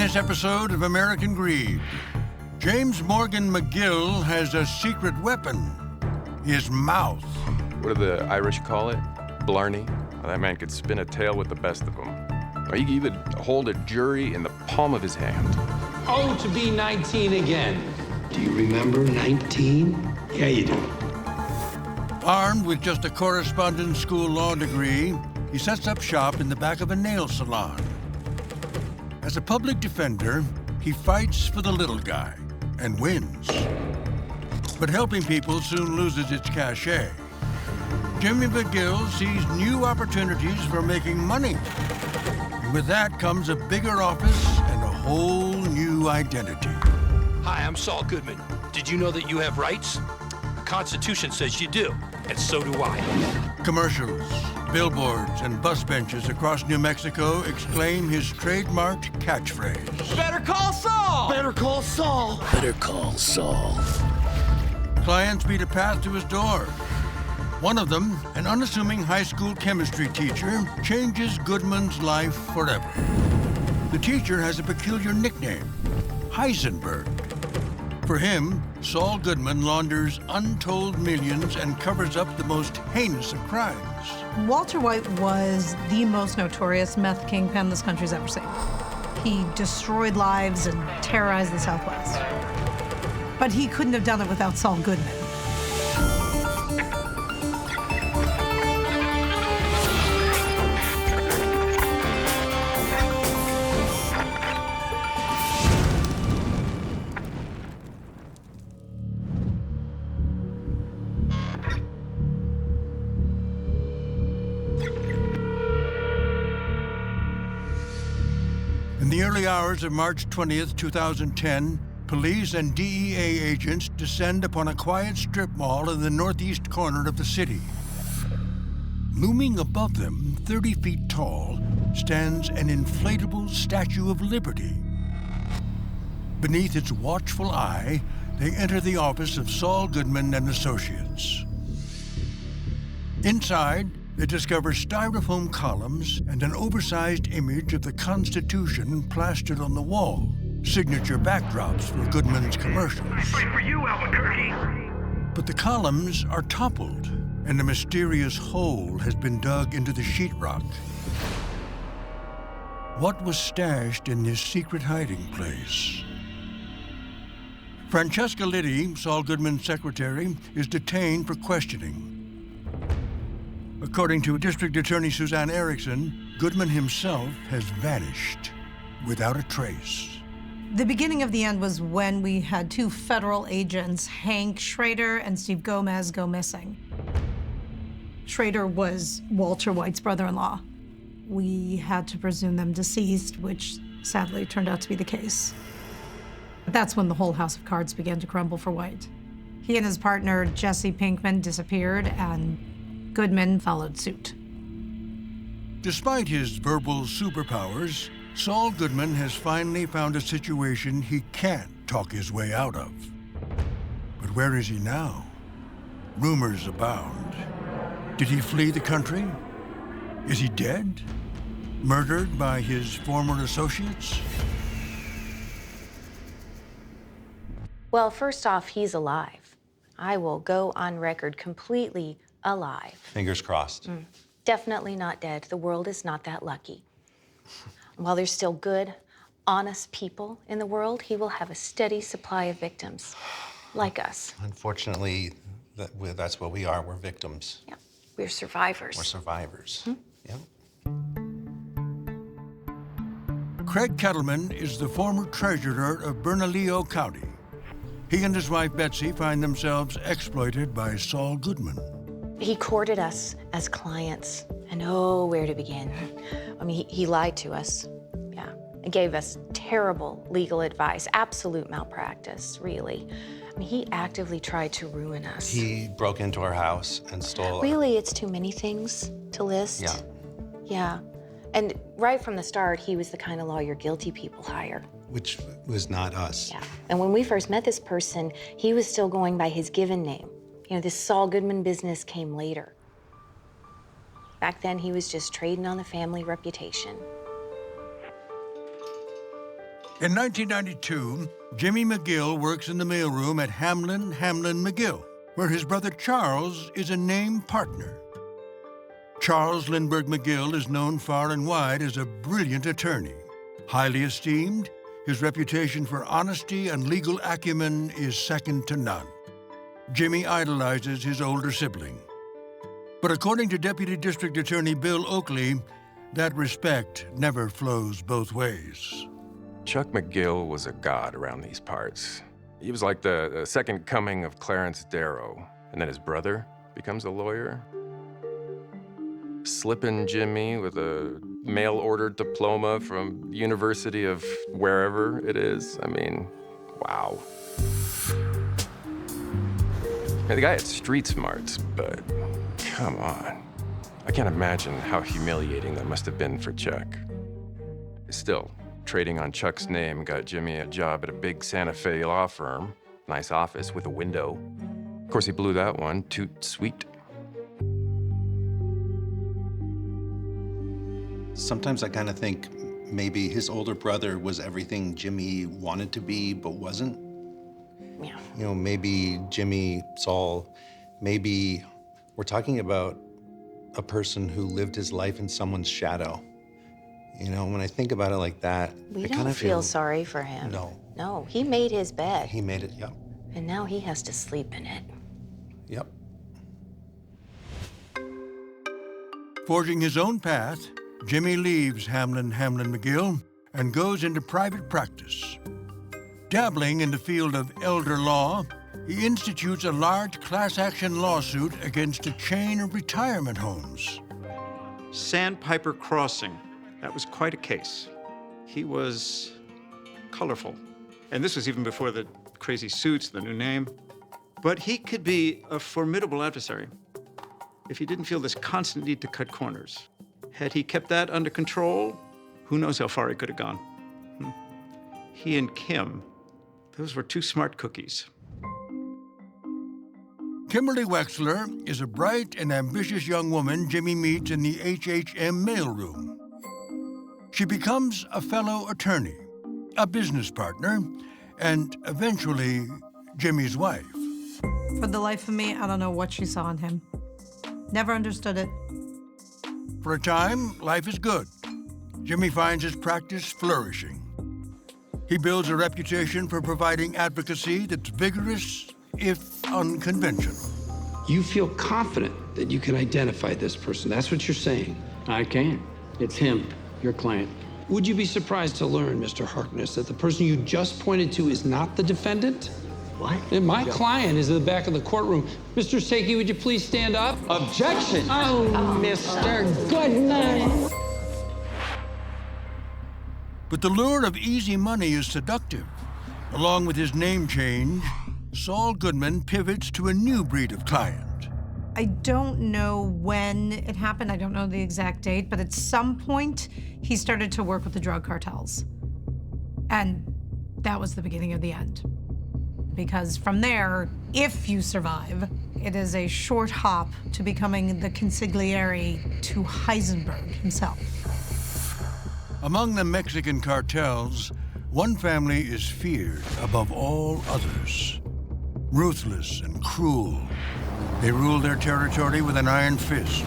this episode of American Greed, James Morgan McGill has a secret weapon, his mouth. What do the Irish call it? Blarney? Well, that man could spin a tale with the best of them. Or he could even hold a jury in the palm of his hand. Oh, to be 19 again. Do you remember 19? Yeah, you do. Armed with just a correspondence school law degree, he sets up shop in the back of a nail salon. As a public defender, he fights for the little guy and wins. But helping people soon loses its cachet. Jimmy McGill sees new opportunities for making money. And with that comes a bigger office and a whole new identity. Hi, I'm Saul Goodman. Did you know that you have rights? The Constitution says you do, and so do I. Commercials, billboards, and bus benches across New Mexico exclaim his trademarked catchphrase. Better call Saul! Better call Saul. Better call Saul. Clients beat a path to his door. One of them, an unassuming high school chemistry teacher, changes Goodman's life forever. The teacher has a peculiar nickname, Heisenberg. For him, Saul Goodman launders untold millions and covers up the most heinous of crimes. Walter White was the most notorious meth kingpin this country's ever seen. He destroyed lives and terrorized the Southwest. But he couldn't have done it without Saul Goodman. In the early hours of March 20th, 2010, police and DEA agents descend upon a quiet strip mall in the northeast corner of the city. Looming above them, 30 feet tall, stands an inflatable Statue of Liberty. Beneath its watchful eye, they enter the office of Saul Goodman and Associates. Inside, they discover styrofoam columns and an oversized image of the Constitution plastered on the wall, signature backdrops for Goodman's commercials. I fight for you, Albuquerque. But the columns are toppled, and a mysterious hole has been dug into the sheetrock. What was stashed in this secret hiding place? Francesca Liddy, Saul Goodman's secretary, is detained for questioning. According to District Attorney Suzanne Erickson, Goodman himself has vanished without a trace. The beginning of the end was when we had two federal agents, Hank Schrader and Steve Gomez, go missing. Schrader was Walter White's brother-in-law. We had to presume them deceased, which sadly turned out to be the case. That's when the whole house of cards began to crumble for White. He and his partner, Jesse Pinkman, disappeared, and Goodman followed suit. Despite his verbal superpowers, Saul Goodman has finally found a situation he can't talk his way out of. But where is he now? Rumors abound. Did he flee the country? Is he dead? Murdered by his former associates? Well, first off, he's alive. I will go on record completely alive. Fingers crossed. Definitely not dead. The world is not that lucky. While there's still good, honest people in the world, he will have a steady supply of victims, like us. Unfortunately, that's what we are. We're victims. Yeah, we're survivors. We're survivors. Yep. Craig Kettleman is the former treasurer of Bernalillo County. He and his wife, Betsy, find themselves exploited by Saul Goodman. He courted us as clients, and oh, where to begin? I mean, he lied to us, yeah. And gave us terrible legal advice, absolute malpractice, really. I mean, he actively tried to ruin us. He broke into our house and stole... Really, it's too many things to list. Yeah. Yeah. And right from the start, he was the kind of lawyer guilty people hire. Which was not us. Yeah. And when we first met this person, he was still going by his given name. You know, this Saul Goodman business came later. Back then, he was just trading on the family reputation. In 1992, Jimmy McGill works in the mailroom at Hamlin McGill, where his brother Charles is a named partner. Charles Lindbergh McGill is known far and wide as a brilliant attorney. Highly esteemed, his reputation for honesty and legal acumen is second to none. Jimmy idolizes his older sibling. But according to Deputy District Attorney Bill Oakley, that respect never flows both ways. Chuck McGill was a god around these parts. He was like the second coming of Clarence Darrow. And then his brother becomes a lawyer. Slippin' Jimmy with a mail-ordered diploma from University of wherever it is. I mean, wow. And the guy had street smarts, but come on. I can't imagine how humiliating that must have been for Chuck. Still, trading on Chuck's name got Jimmy a job at a big Santa Fe law firm. Nice office with a window. Of course, he blew that one, toot sweet. Sometimes I kind of think maybe his older brother was everything Jimmy wanted to be but wasn't. Yeah. You know, maybe Jimmy, Saul, maybe we're talking about a person who lived his life in someone's shadow. You know, when I think about it like that, We I don't kind of feel sorry for him. No. No, he made his bed. He made it, yep. And now he has to sleep in it. Yep. Forging his own path, Jimmy leaves Hamlin McGill and goes into private practice. Dabbling in the field of elder law, he institutes a large class-action lawsuit against a chain of retirement homes. Sandpiper Crossing. That was quite a case. He was colorful. And this was even before the crazy suits, the new name. But he could be a formidable adversary if he didn't feel this constant need to cut corners. Had he kept that under control, who knows how far he could have gone. He and Kim, those were two smart cookies. Kimberly Wexler is a bright and ambitious young woman Jimmy meets in the HHM mailroom. She becomes a fellow attorney, a business partner, and eventually Jimmy's wife. For the life of me, I don't know what she saw in him. Never understood it. For a time, life is good. Jimmy finds his practice flourishing. He builds a reputation for providing advocacy that's vigorous, if unconventional. You feel confident that you can identify this person. That's what you're saying. I can. It's him, your client. Would you be surprised to learn, Mr. Harkness, that the person you just pointed to is not the defendant? What? And my client is in the back of the courtroom. Mr. Seki, would you please stand up? Objection! Oh, Mr. Goodman! But the lure of easy money is seductive. Along with his name change, Saul Goodman pivots to a new breed of client. I don't know when it happened. I don't know the exact date, but at some point, he started to work with the drug cartels. And that was the beginning of the end. Because from there, if you survive, it is a short hop to becoming the consigliere to Heisenberg himself. Among the Mexican cartels, one family is feared above all others. Ruthless and cruel, they rule their territory with an iron fist.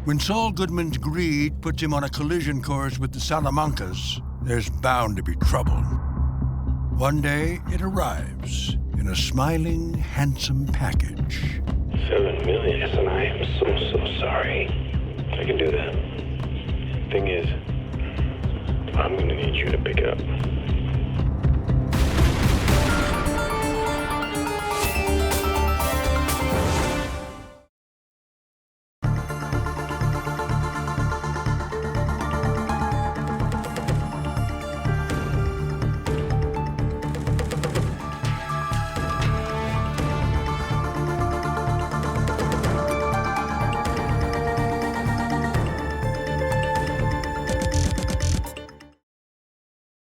When Saul Goodman's greed puts him on a collision course with the Salamancas, there's bound to be trouble. One day, it arrives in a smiling, handsome package. $7 million, and I am so sorry. I can do that. Thing is, I'm gonna need you to pick it up.